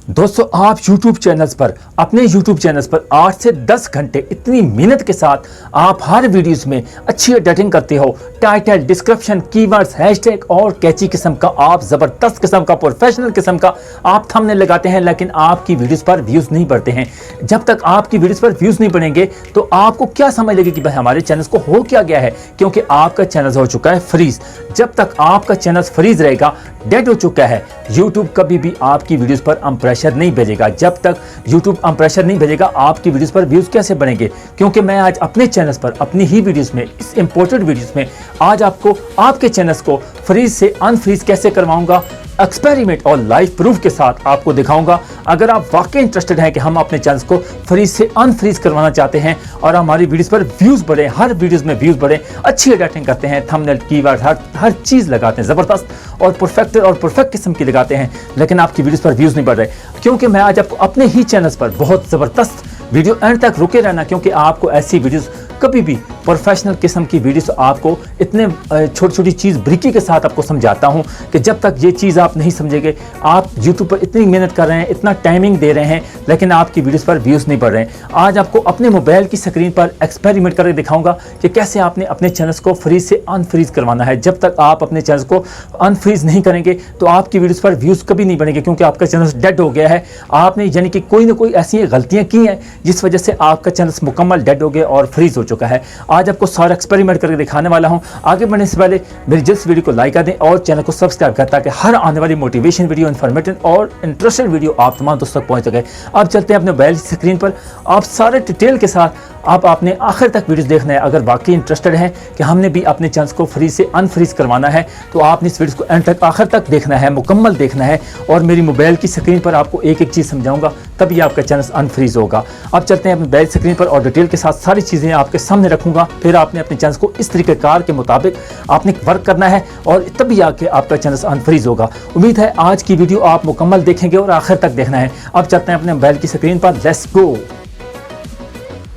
दोस्तों, आप YouTube channels पर अपने YouTube चैनल्स पर 8 से 10 घंटे इतनी मेहनत के साथ आप हर वीडियोस में अच्छी एडिटिंग करते हो। टाइटल, डिस्क्रिप्शन, कीवर्ड्स, हैशटैग और कैची किस्म का आप ज़बरदस्त किस्म का प्रोफेशनल किस्म का आप थंबनेल लगाते हैं, लेकिन आपकी वीडियोस पर व्यूज़ नहीं बढ़ते हैं। जब तक आपकी वीडियोस पर व्यूज़ नहीं बढ़ेंगे तो आपको क्या समझ लगे कि भाई हमारे चैनल्स को हो क्या गया है, क्योंकि आपका चैनल हो चुका है फ्रीज। जब तक आपका चैनल फ्रीज रहेगा, डेड हो चुका है, यूट्यूब कभी भी आपकी वीडियोस पर इंप्रेशन नहीं भेजेगा। जब तक यूट्यूब इंप्रेशन नहीं भेजेगा, आपकी वीडियोस पर व्यूज कैसे बनेंगे? क्योंकि मैं आज अपने चैनल्स पर अपनी ही वीडियोस में, इस इंपोर्टेड वीडियोस में आज आपको आपके चैनल्स को फ्रीज से अनफ्रीज कैसे करवाऊंगा, एक्सपेरिमेंट और लाइव प्रूफ के साथ आपको दिखाऊंगा। अगर आप वाकई इंटरेस्टेड हैं कि हम अपने चैनल्स को फ्रीज से अनफ्रीज करवाना चाहते हैं और हमारी वीडियोस पर व्यूज बढ़े, हर वीडियोस में व्यूज बढ़े, अच्छी एडिटिंग करते हैं, थंबनेल, कीवर्ड, हर चीज़ लगाते हैं ज़बरदस्त और परफेक्ट किस्म की लगाते हैं, लेकिन आपकी वीडियोस पर व्यूज नहीं बढ़ रहे, क्योंकि मैं आज आपको अपने ही चैनल्स पर बहुत ज़बरदस्त वीडियो एंड तक रुके रहना, क्योंकि आपको ऐसी वीडियोस कभी भी प्रोफेशनल किस्म की वीडियोस आपको इतने छोटी छोटी चीज़ ब्रीकी के साथ आपको समझाता हूं कि जब तक ये चीज़ आप नहीं समझेंगे, आप यूट्यूब पर इतनी मेहनत कर रहे हैं, इतना टाइमिंग दे रहे हैं, लेकिन आपकी वीडियोस पर व्यूज़ नहीं बढ़ रहे हैं। आज आपको अपने मोबाइल की स्क्रीन पर एक्सपेरिमेंट करके दिखाऊंगा कि कैसे आपने अपने चैनल्स को फ्रीज से अनफ्रीज करवाना है। जब तक आप अपने चैनल्स को अनफ्रीज नहीं करेंगे तो आपकी वीडियोस पर व्यूज़ कभी नहीं बढ़ेंगे, क्योंकि आपका चैनल डेड हो गया है। आपने यानी कि कोई ना कोई ऐसी गलतियाँ की हैं जिस वजह से आपका चैनल मुकम्मल डेड हो गया और फ्रीज हो चुका है। आज आपको सारा एक्सपेरिमेंट करके दिखाने वाला हूं। आगे बढ़ने से पहले मेरी जल्द वीडियो को लाइक कर दें और चैनल को सब्सक्राइब करें, ताकि हर आने वाली मोटिवेशन वीडियो, इन्फॉर्मेटिव और इंटरेस्टेड वीडियो आप तमाम दोस्तों तक पहुंच सके। अब चलते हैं अपने मोबाइल स्क्रीन पर, आप सारे डिटेल के साथ आपने आखिर तक वीडियोस देखना है। अगर वाकई इंटरेस्टेड है कि हमने भी अपने चैनल्स को फ्रीज से अनफ्रीज करवाना है, तो आपने इस वीडियो को एंड तक आखिर तक देखना है, मुकम्मल देखना है, और मेरी मोबाइल की स्क्रीन पर आपको एक एक चीज़ समझाऊंगा, तभी आपका चैनल अनफ्रीज होगा। अब चलते हैं अपने मोबाइल स्क्रीन पर और डिटेल के साथ सारी चीज़ें आपके सामने रखूंगा। फिर आपने अपने चैनल को इस तरीक़ेकार के मुताबिक आपने वर्क करना है और तभी आके आपका चैनल अनफ्रीज होगा। उम्मीद है आज की वीडियो आप मुकम्मल देखेंगे और आखिर तक देखना है। अब चलते हैं अपने मोबाइल की स्क्रीन पर, लेट्स गो।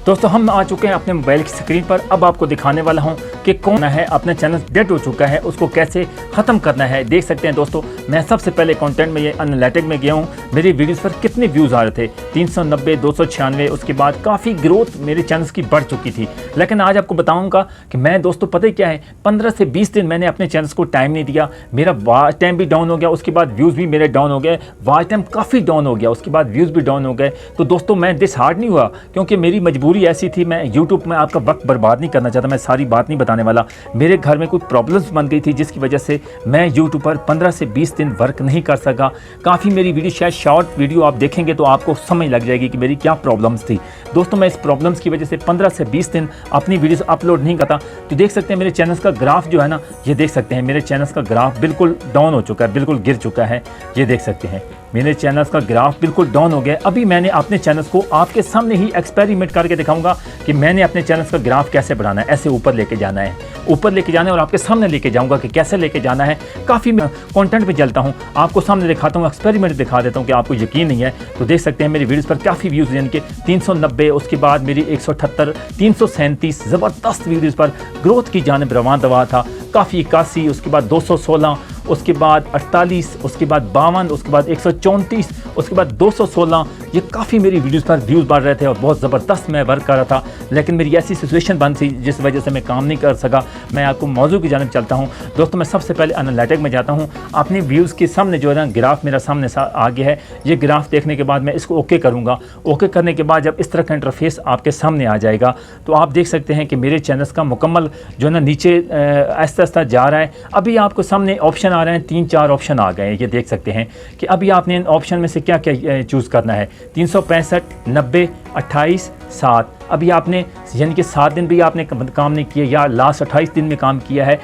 दोस्तों, हम आ चुके हैं अपने मोबाइल की स्क्रीन पर। अब आपको दिखाने वाला हूं कि कौन है अपना चैनल डेड हो चुका है, उसको कैसे ख़त्म करना है। देख सकते हैं दोस्तों, मैं सबसे पहले कंटेंट में ये एनालिटिक में गया हूं, मेरी वीडियोस पर कितने व्यूज़ आ रहे थे, 390, 296। उसके बाद काफ़ी ग्रोथ मेरे चैनल्स की बढ़ चुकी थी। लेकिन आज आपको बताऊँगा कि मैं दोस्तों, पता ही क्या है, 15 से 20 दिन मैंने अपने चैनल्स को टाइम नहीं दिया। मेरा वॉच टाइम भी डाउन हो गया, उसके बाद व्यूज़ भी मेरे डाउन हो गए, वॉच टाइम काफ़ी डाउन हो गया, उसके बाद व्यूज़ भी डाउन हो गए। तो दोस्तों, मैं डिसहार्ट नहीं हुआ, क्योंकि मेरी मजबूरी ऐसी थी। मैं यूट्यूब में आपका वक्त बर्बाद नहीं करना चाहता, मैं सारी बात नहीं बताने वाला। मेरे घर में कुछ प्रॉब्लम्स बन गई थी, जिसकी वजह से मैं यूट्यूब पर 15 से 20 दिन वर्क नहीं कर सका। काफ़ी मेरी वीडियो, शायद शॉर्ट वीडियो आप देखेंगे तो आपको समझ लग जाएगी कि मेरी क्या प्रॉब्लम्स थी। दोस्तों, मैं इस प्रॉब्लम्स की वजह से 15 से 20 दिन अपनी वीडियोस अपलोड नहीं करता। तो देख सकते हैं मेरे चैनल का ग्राफ जो है ना, ये देख सकते हैं मेरे चैनल का ग्राफ बिल्कुल डाउन हो चुका है, बिल्कुल गिर चुका है। ये देख सकते हैं मेरे चैनल्स का ग्राफ बिल्कुल डाउन हो गया। अभी मैंने अपने चैनल्स को आपके सामने ही एक्सपेरिमेंट करके दिखाऊंगा कि मैंने अपने चैनल्स का ग्राफ कैसे बढ़ाना है। ऐसे ऊपर लेके जाना है, ऊपर लेके जाना है, और आपके सामने लेके जाऊंगा कि कैसे लेके जाना है। काफ़ी मैं कंटेंट पे चलता हूं, आपको सामने दिखाता हूं, एक्सपेरिमेंट दिखा देता हूं कि आपको यकीन नहीं है। तो देख सकते हैं मेरी वीडियोस पर काफ़ी व्यूज़, यानी कि 390, उसके बाद मेरी 178, 337 ज़बरदस्त वीडियोज़ पर ग्रोथ की जानिब रवां दवा था। काफ़ी 81, उसके बाद 216, उसके बाद 48, उसके बाद 52, उसके बाद 134, उसके बाद 216। ये काफ़ी मेरी वीडियोस पर व्यूज़ बढ़ रहे थे और बहुत ज़बरदस्त मैं वर्क कर रहा था, लेकिन मेरी ऐसी सिचुएशन बन थी जिस वजह से मैं काम नहीं कर सका। मैं आपको मौजू की जानिब चलता हूँ। दोस्तों, मैं सबसे पहले एनालिटिक में जाता हूँ। अपने व्यूज़ के सामने जो है ना, ग्राफ मेरा सामने आ गया है। ये ग्राफ देखने के बाद मैं इसको ओके करूँगा। ओके करने के बाद जब इस तरह का इंटरफेस आपके सामने आ जाएगा, तो आप देख सकते हैं कि मेरे चैनल्स का मुकम्मल जो है ना नीचे आहिस्ता आहिस्ता जा रहा है। अभी आपको सामने ऑप्शन आ रहे हैं, 3-4 ऑप्शन आ गए हैं। ये देख सकते हैं कि अभी आपने इन ऑप्शन में से क्या क्या चूज़ करना है। 365, 90, 28, 7। अभी आपने यानी कि 7 दिन भी आपने काम नहीं किया, या लास्ट 28 दिन में काम किया है,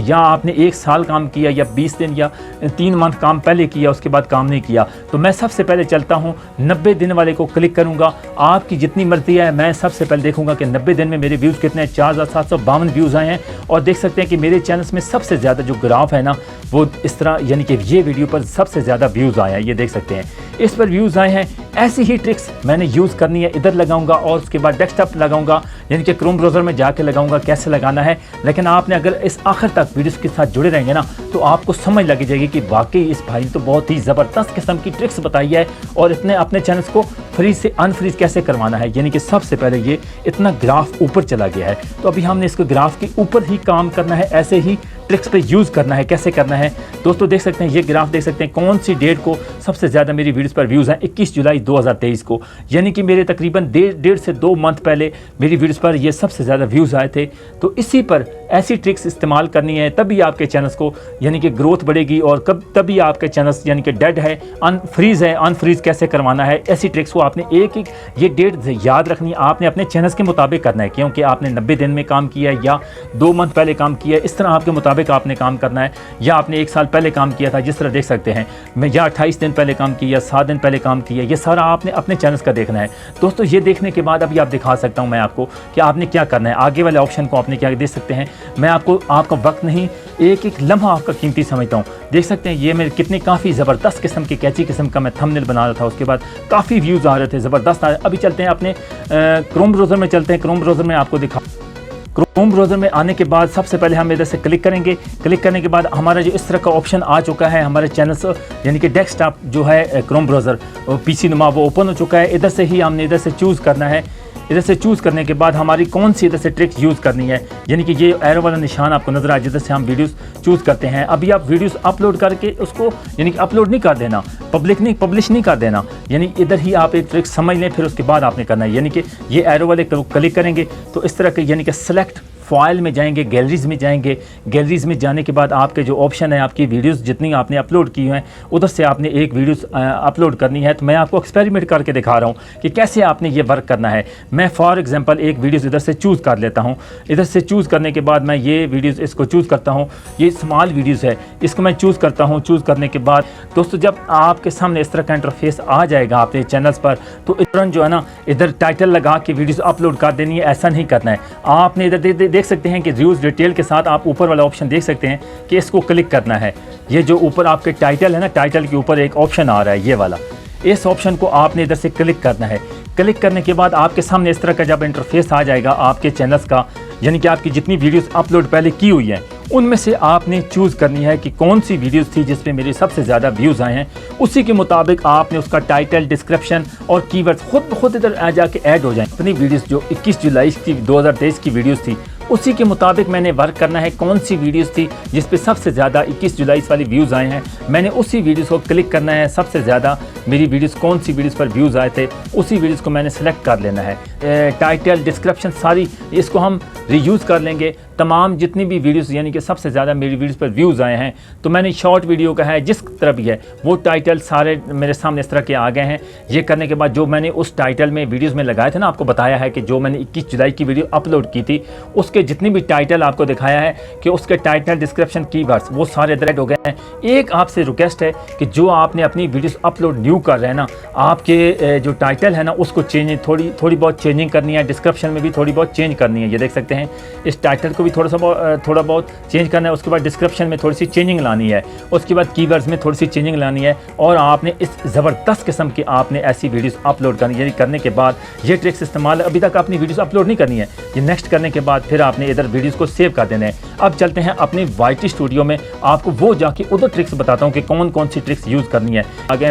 या आपने 1 साल काम किया, या 20 दिन या 3 मंथ काम पहले किया, उसके बाद काम नहीं किया। तो मैं सबसे पहले चलता हूँ 90 दिन वाले को क्लिक करूँगा। आपकी जितनी मर्जी है, मैं सबसे पहले देखूँगा कि 90 दिन में मेरे व्यूज़ कितने हैं। 4752 व्यूज़ आए हैं। और देख सकते हैं कि मेरे चैनल्स में सबसे ज़्यादा जो ग्राफ है ना, वो इस तरह, यानी कि ये वीडियो पर सबसे ज़्यादा व्यूज़ आए हैं, ये देख सकते हैं इस पर व्यूज़ आए हैं। ऐसी ही ट्रिक्स मैंने यूज़ करनी है, इधर लगाऊंगा और उसके बाद डेस्कटॉप लगाऊंगा, यानी कि क्रोम ब्राउज़र में जाके लगाऊंगा कैसे लगाना है। लेकिन आपने अगर इस आखिर तक वीडियोस के साथ जुड़े रहेंगे ना, तो आपको समझ लगी जाएगी कि वाकई इस भाई ने तो बहुत ही ज़बरदस्त किस्म की ट्रिक्स बताई है और इतने अपने चैनल्स को फ्रीज से अनफ्रीज कैसे करवाना है। यानी कि सबसे पहले ये इतना ग्राफ ऊपर चला गया है, तो अभी हमने इसको ग्राफ के ऊपर ही काम करना है, ऐसे ही ट्रिक्स पे यूज़ करना है। कैसे करना है दोस्तों, देख सकते हैं ये ग्राफ, देख सकते हैं कौन सी डेट को सबसे ज़्यादा मेरी वीडियोस पर व्यूज़ हैं। 21 जुलाई 2023 को, यानी कि मेरे तकरीबन डेढ़ से 2 मंथ पहले मेरी वीडियोस पर ये सबसे ज़्यादा व्यूज़ आए थे। तो इसी पर ऐसी ट्रिक्स इस्तेमाल करनी है, तभी आपके चैनल्स को यानी कि ग्रोथ बढ़ेगी और तभी आपके चैनल्स यानी कि डेड है, अनफ्रीज़ कैसे करवाना है। ऐसी ट्रिक्स को आपने एक ये डेट याद रखनी है, आपने अपने चैनल्स के मुताबिक करना है, क्योंकि आपने 90 दिन में काम किया है या 2 मंथ पहले काम किया है, इस तरह आपके मुताबिक आपने काम करना है। या आपने 1 साल पहले काम किया था, जिस तरह देख सकते हैं मैं, या 28 दिन पहले काम किया, 7 दिन पहले काम किया, ये सारा आपने अपने चैनल्स का देखना है दोस्तों। ये देखने के बाद अभी आप दिखा सकता हूँ मैं आपको कि आपने क्या करना है। आगे वाले ऑप्शन को आपने क्या देख सकते हैं, मैं आपको आपका वक्त नहीं, एक लम्हा आपका कीमती समझता हूँ। देख सकते हैं ये मेरे कितने काफ़ी ज़बरदस्त किस्म की कैची किस्म का मैं थंबनेल बना रहा था, उसके बाद काफ़ी व्यूज़ आ रहे थे, ज़बरदस्त आ रहे। अभी चलते हैं अपने क्रोम ब्राउज़र में, चलते हैं क्रोम ब्राउज़र में आपको दिखा। क्रोम ब्राउज़र में आने के बाद सबसे पहले हम इधर से क्लिक करेंगे। क्लिक करने के बाद हमारा जो इस तरह का ऑप्शन आ चुका है, हमारे चैनल्स यानी कि डेस्कटॉप जो है क्रोम ब्राउज़र पीसी नुमा वो ओपन हो चुका है। इधर से ही हमने इधर से चूज़ करना है। इधर से चूज़ करने के बाद हमारी कौन सी इधर से ट्रिक्स यूज़ करनी है, यानी कि ये एरो वाला निशान आपको नजर आ जिधर से हम वीडियोस चूज़ करते हैं। अभी आप वीडियोस अपलोड करके उसको यानी कि अपलोड नहीं कर देना, पब्लिश नहीं कर देना, यानी इधर ही आप एक ट्रिक समझ लें, फिर उसके बाद आपने करना है। यानी कि ये एरो वाले क्लिक करेंगे तो इस तरह के यानी कि सेलेक्ट फाइल में जाएंगे, गैलरीज़ में जाएंगे। गैलरीज़ में जाने के बाद आपके जो ऑप्शन है, आपकी वीडियोस जितनी आपने अपलोड की हैं उधर से आपने एक वीडियोस अपलोड करनी है। तो मैं आपको एक्सपेरिमेंट करके दिखा रहा हूँ कि कैसे आपने ये वर्क करना है। मैं फॉर एग्जांपल एक वीडियोस इधर से चूज़ कर लेता हूँ। इधर से चूज़ करने के बाद मैं ये वीडियोस इसको चूज़ करता हूँ, ये स्मॉल वीडियोस है, इसको मैं चूज़ करता हूँ। चूज़ करने के बाद दोस्तों जब आपके सामने इस तरह का इंटरफेस आ जाएगा अपने चैनल्स पर, तो इधर जो है ना, इधर टाइटल लगा के वीडियोस अपलोड कर देनी है। ऐसा नहीं करना है आपने। इधर देख सकते हैं कि व्यूज़ डिटेल के साथ आप ऊपर वाला ऑप्शन देख सकते हैं कि इसको क्लिक करना है। ये जो ऊपर आपके टाइटल है ना, टाइटल के ऊपर एक ऑप्शन आ रहा है ये वाला, इस ऑप्शन को आपने इधर से क्लिक करना है। क्लिक करने के बाद आपके सामने इस तरह का जब इंटरफेस आ जाएगा आपके चैनल्स का, यानी कि आपकी जितनी वीडियोस अपलोड पहले की हुई हैं उनमें से आपने चूज़ करनी है कि कौन सी वीडियोस थी जिसमें मेरे सबसे ज़्यादा व्यूज़ आए हैं। उसी के मुताबिक आपने उसका टाइटल, डिस्क्रिप्शन और कीवर्ड्स खुद इधर आ जाके ऐड हो जाएं। अपनी वीडियोस जो 21 जुलाई की 2023 की वीडियोस थी उसी के मुताबिक मैंने वर्क करना है। कौन सी वीडियोस थी जिस पे सबसे ज़्यादा 21 जुलाई वाली व्यूज़ आए हैं, मैंने उसी वीडियोस को क्लिक करना है। सबसे ज़्यादा मेरी वीडियोस कौन सी वीडियोस पर व्यूज़ आए थे उसी वीडियोस को मैंने सेलेक्ट कर लेना है। टाइटल, डिस्क्रिप्शन सारी इसको हम रीयूज़ कर लेंगे। तमाम जितनी भी वीडियोस यानी कि सबसे ज़्यादा मेरी वीडियोस पर व्यूज़ आए हैं, तो मैंने शॉर्ट वीडियो का है जिस तरह भी है वो टाइटल सारे मेरे सामने इस तरह के आ गए हैं। ये करने के बाद जो मैंने उस टाइटल में वीडियोस में लगाए थे ना, आपको बताया है कि जो मैंने 21 जुलाई की वीडियो अपलोड की थी उसके जितनी भी टाइटल आपको दिखाया है कि उसके टाइटल, डिस्क्रिप्शन, कीवर्ड्स वो सारे ऐड हो गए हैं। एक आपसे रिक्वेस्ट है कि जो आपने अपनी वीडियोस अपलोड न्यू कर रहे हैं ना, आपके जो टाइटल है ना उसको चेंज थोड़ी बहुत चेंजिंग करनी है, डिस्क्रिप्शन में भी थोड़ी बहुत चेंज करनी है। ये देख सकते हैं इस टाइटल को भी थोड़ा बहुत चेंज करना है। उसके बाद डिस्क्रिप्शन में थोड़ी सी चेंजिंग लानी है, उसके बाद कीवर्ड्स में थोड़ी सी चेंजिंग लानी है, और आपने इस ज़बरदस्त किस्म की आपने ऐसी वीडियोस अपलोड करनी है। करने के बाद ये ट्रिक्स इस्तेमाल, अभी तक अपनी वीडियोस अपलोड नहीं करनी है, ये नेक्स्ट करने के बाद फिर आपने इधर वीडियोस को सेव कर देना है। अब चलते हैं अपने YT स्टूडियो में, आपको वो जाके उधर ट्रिक्स बताता हूँ कि कौन सी ट्रिक्स यूज़ करनी है। आगे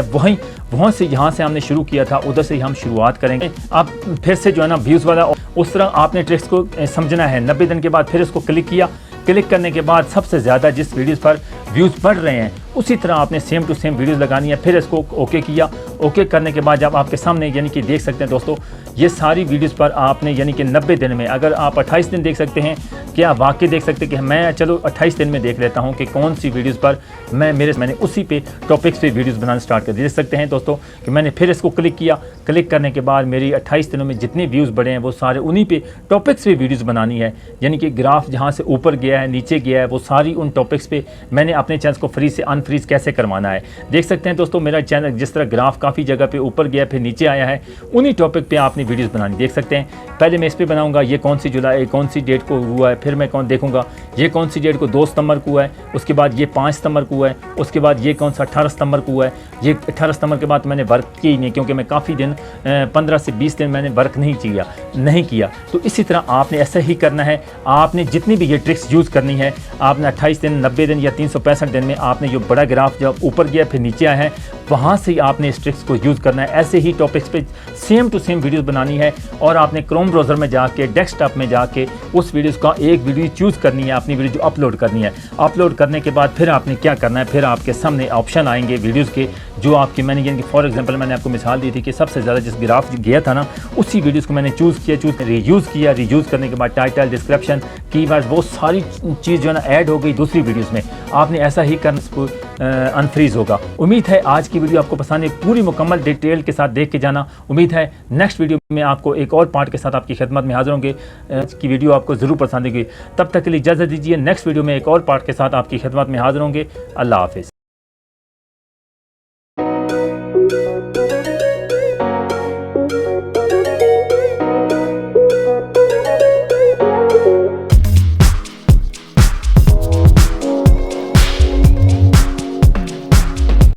वहाँ से यहाँ से हमने शुरू किया था, उधर से ही हम शुरुआत करेंगे। अब फिर से जो है ना व्यूज़ वाला उस तरह आपने ट्रिक्स को समझना है। 90 दिन के बाद फिर इसको क्लिक किया। क्लिक करने के बाद सबसे ज़्यादा जिस वीडियोस पर व्यूज़ बढ़ रहे हैं उसी तरह आपने सेम टू सेम वीडियोस लगानी है। फिर इसको ओके किया। ओके करने के बाद जब आपके सामने यानी कि देख सकते हैं दोस्तों, ये सारी वीडियोस पर आपने यानी कि 90 दिन में, अगर आप 28 दिन देख सकते हैं कि आप वाकई देख सकते हैं कि मैं चलो 28 दिन में देख लेता हूं कि कौन सी वीडियोस पर मैंने उसी पे टॉपिक्स पे वीडियोस बनाना स्टार्ट कर दिए। देख सकते हैं दोस्तों कि मैंने फिर इसको क्लिक किया। क्लिक करने के बाद मेरी 28 दिनों में जितने व्यूज़ बढ़े हैं वो सारे उन्हीं पे टॉपिक्स पे वीडियोस बनानी है। यानी कि ग्राफ जहाँ से ऊपर गया है, नीचे गया है, वो सारी उन टॉपिक्स पे मैंने अपने चैनल को फ्रीज से अनफ्रीज कैसे करवाना है। देख सकते हैं दोस्तों मेरा चैनल जिस तरह ग्राफ काफ़ी जगह पे ऊपर गया फिर नीचे आया है, उन्हीं टॉपिक पे आपने अपनी वीडियोस बनानी। देख सकते हैं पहले मैं इस पर बनाऊंगा ये कौन सी जुलाई कौन सी डेट को हुआ है, फिर मैं देखूंगा ये कौन सी डेट को 2 सितंबर को हुआ है, उसके बाद ये 5 सितंबर को हुआ है, उसके बाद ये कौन सा 18 सितंबर को हुआ है। ये 18 सितंबर के बाद मैंने वर्क किया ही नहीं, क्योंकि मैं काफ़ी दिन 15 से 20 दिन मैंने वर्क नहीं किया। तो इसी तरह आपने ऐसा ही करना है। आपने जितनी भी ये ट्रिक्स यूज़ करनी है, आपने 28 दिन, 90 दिन या 365 दिन में आपने जो बड़ा ग्राफ जब ऊपर गया फिर नीचे आया है, वहाँ से आपने इस ट्रिक्स को यूज़ करना है। ऐसे ही टॉपिक्स पे सेम टू सेम वीडियोस बनानी है, और आपने क्रोम ब्राउज़र में जाके डेस्कटॉप में जाके उस वीडियोस का एक वीडियो चूज़ करनी है, अपनी वीडियो जो अपलोड करनी है। अपलोड करने के बाद फिर आपने क्या करना है, फिर आपके सामने ऑप्शन आएंगे वीडियोस के, जो आपकी मैंने यानी कि फॉर एग्जांपल मैंने आपको मिसाल दी थी कि सबसे ज़्यादा जिस ग्राफ गया था ना, उसी वीडियोस को मैंने रीयूज़ किया। रीयूज़ करने के बाद टाइटल, डिस्क्रिप्शन, कीवर्ड्स, वो सारी चीज़ जो है ना ऐड हो गई दूसरी वीडियोस में। आपने ऐसा ही करना, अनफ्रीज़ होगा। उम्मीद है आज की वीडियो आपको पसंद है, पूरी मुकम्मल डिटेल के साथ देख के जाना। उम्मीद है नेक्स्ट वीडियो में आपको एक और पार्ट के साथ आपकी खिदमत में हाजिर होंगे। की वीडियो आपको ज़रूर पसंद आएगी। तब तक के लिए इजाज़त दीजिए, नेक्स्ट वीडियो में एक और पार्ट के साथ आपकी खिदमत में हाजिर होंगे। अल्लाह हाफिज़।